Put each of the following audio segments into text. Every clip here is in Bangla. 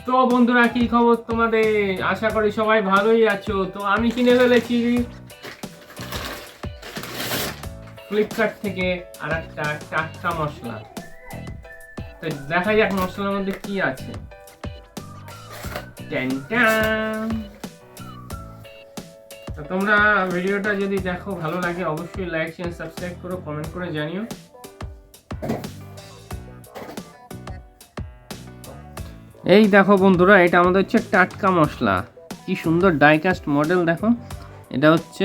তো বন্ধুরা কি খবর তোমাদের? আশা করি সবাই ভালোই আছো। তো আমি কিনে ফেলেছি ফ্লিপকার্ট থেকে আর একটা টাটকা মশলা। তো দেখা যাক মশলার মধ্যে কি আছে। তো তোমরা ভিডিওটা যদি দেখো ভালো লাগে অবশ্যই লাইক শেয়ার সাবস্ক্রাইব করো, কমেন্ট করে জানিও। এই দেখো বন্ধুরা, এটা আমাদের হচ্ছে টাটকা মশলা। কি সুন্দর ডাইকাস্ট মডেল দেখো। এটা হচ্ছে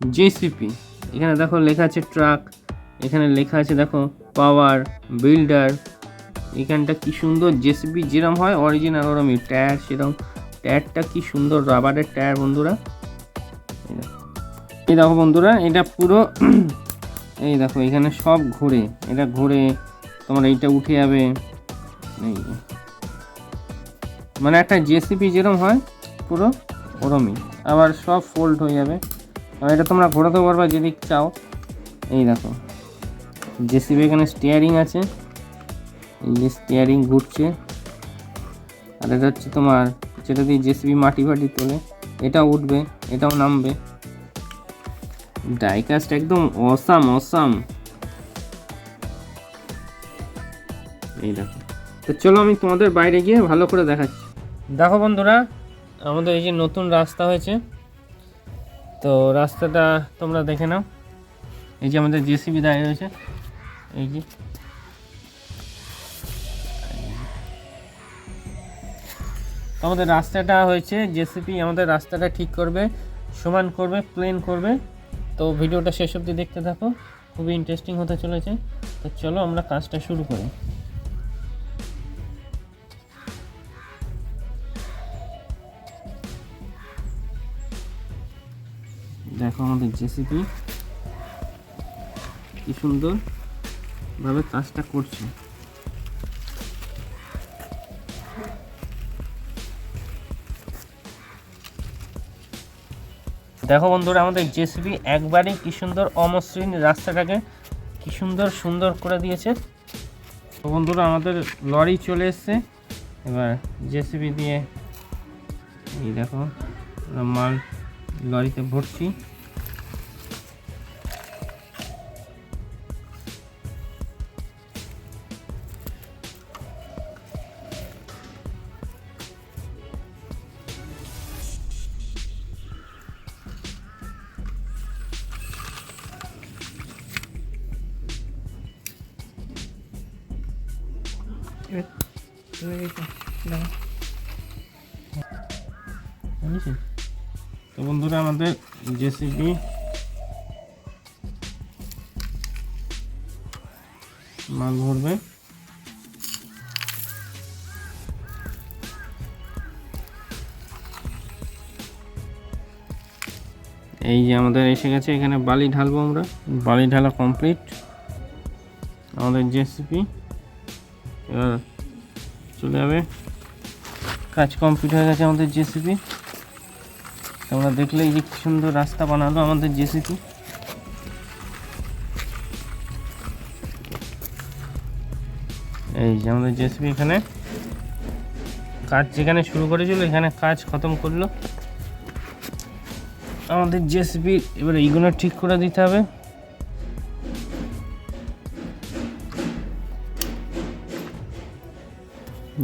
জেসিপি। এখানে দেখো লেখা আছে ট্রাক, এখানে লেখা আছে দেখো পাওয়ার বিল্ডার। এখানটা কি সুন্দর জেসিপি যেরকম হয় অরিজিনাল ওরমই টায়ার, সেরকম টায়ারটা কি সুন্দর রাবারের টায়ার বন্ধুরা। এই দেখো বন্ধুরা, এটা পুরো এই দেখো এখানে সব ঘুরে, এটা ঘুরে তোমার এইটা উঠে যাবে। এই মানে একটা জেসিপি যেরকম হয় পুরো ওরমই, আবার সব ফোল্ড হয়ে যাবে। আর এটা তোমরা ঘোরাতে পারবা যদি চাও। এই দেখো জেসিবি, এখানে স্টিয়ারিং আছে, এই যে স্টিয়ারিং ঘুরছে। আর এটা হচ্ছে তোমার যেটা দিয়ে জেসিবি মাটি ফাটি তোলে, এটাও উঠবে এটাও নামবে। ডাইকাস্ট একদম অসাম অসাম। এই দেখো। তো চলো আমি তোমাদের বাইরে গিয়ে ভালো করে দেখাচ্ছি। দেখো বন্ধুরা, আমাদের এই যে নতুন রাস্তা হয়েছে, তো রাস্তাটা তোমরা দেখে নাও। এই যে আমাদের জেসিবি দাঁড়িয়ে রয়েছে, এই যে আমাদের রাস্তাটা হয়েছে জেসিবি আমাদের রাস্তাটা ঠিক করবে, সমান করবে, প্লেন করবে। তো ভিডিওটা শেষ অবধি দেখতে থাকো, খুবই ইন্টারেস্টিং হতে চলেছে। তো চলো আমরা কাজটা শুরু করি। দেখো আমাদের জেসিবি কি সুন্দর ভাবে কাজটা করছে। দেখো বন্ধুরা, আমাদের জেসিবি একবারই কি সুন্দর অমসৃণ রাস্তাটাকে কি সুন্দর করে দিয়েছে। তো বন্ধুরা, আমাদের লরি চলে এসছে, এবার জেসিবি দিয়ে এই দেখো মাল লরিতে ভরছি। তো বন্ধুরা, আমাদের জেসিবি মাল ভরবে। এই যে আমাদের এসে গেছে, এখানে বালি ঢালবো আমরা। বালি ঢালা কমপ্লিট আমাদের জেসিবি, এবার চলে যাবে। কাজ কমপ্লিট হয়ে গেছে আমাদের জেসিবি। তোমরা দেখলে এই যে কি সুন্দর রাস্তা বানালো আমাদের জেসিবি। এই যে আমাদের জেসিবি এখানে কাজ যেখানে শুরু করেছিল এখানে কাজ খতম করলো আমাদের জেসিবি। এবার এইগুলো ঠিক করে দিতে হবে।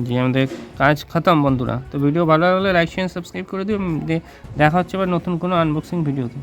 যে আমাদের কাজ খতম বন্ধুরা। তো ভিডিও ভালো লাগলে লাইক শেয়ার সাবস্ক্রাইব করে দিও। দেখা হচ্ছে আবার নতুন কোনো আনবক্সিং ভিডিওতে।